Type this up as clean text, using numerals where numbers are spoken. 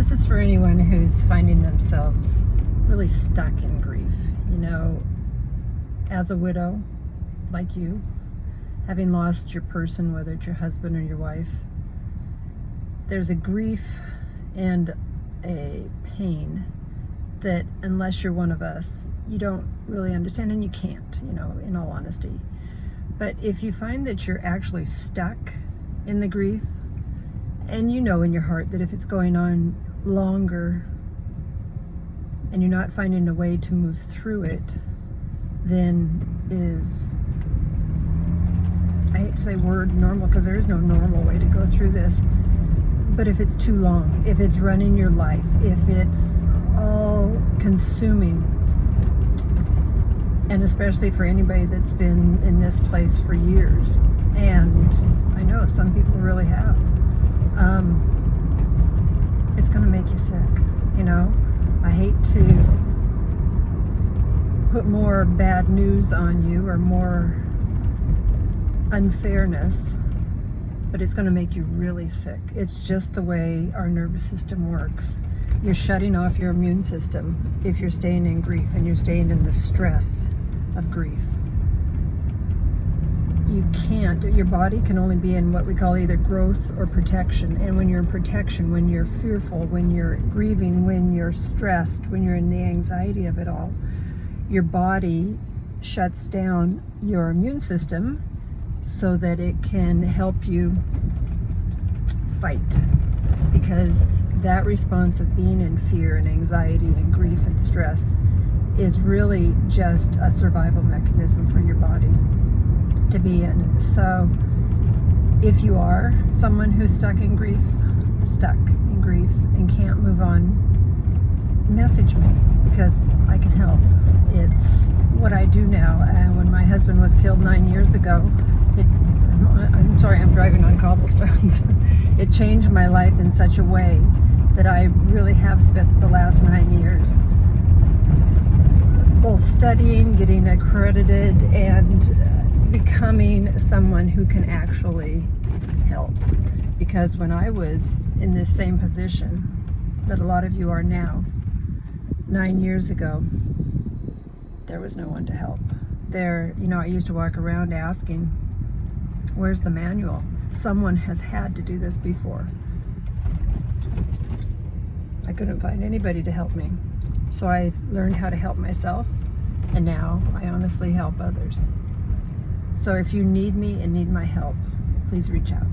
This is for anyone who's finding themselves really stuck in grief. You know, as a widow, like you, having lost your person, whether it's your husband or your wife, there's a grief and a pain that unless you're one of us, you don't really understand, and you can't, you know, in all honesty. But if you find that you're actually stuck in the grief, and you know in your heart that if it's going on longer and you're not finding a way to move through it, then is, I hate to say word normal because there is no normal way to go through this, but if it's too long, if it's running your life, if it's all consuming, and especially for anybody that's been in this place for years, and I know some people really have, it's going to make you sick, you know. I hate to put more bad news on you or more unfairness, but it's going to make you really sick. It's just the way our nervous system works. You're shutting off your immune system if you're staying in grief and you're staying in the stress of grief. You can't, your body can only be in what we call either growth or protection. And when you're in protection, when you're fearful, when you're grieving, when you're stressed, when you're in the anxiety of it all, your body shuts down your immune system so that it can help you fight. Because that response of being in fear and anxiety and grief and stress is really just a survival mechanism for your body to be in. So if you are someone who's stuck in grief and can't move on, message me because I can help. It's what I do now. When my husband was killed 9 years ago, I'm sorry, I'm driving on cobblestones. It changed my life in such a way that I really have spent the last 9 years both studying, getting accredited, and becoming someone who can actually help. Because when I was in this same position that a lot of you are now, 9 years ago, there was no one to help. You know, I used to walk around asking, where's the manual? Someone has had to do this before. I couldn't find anybody to help me. So I learned how to help myself, and now I honestly help others. So if you need me and need my help, please reach out.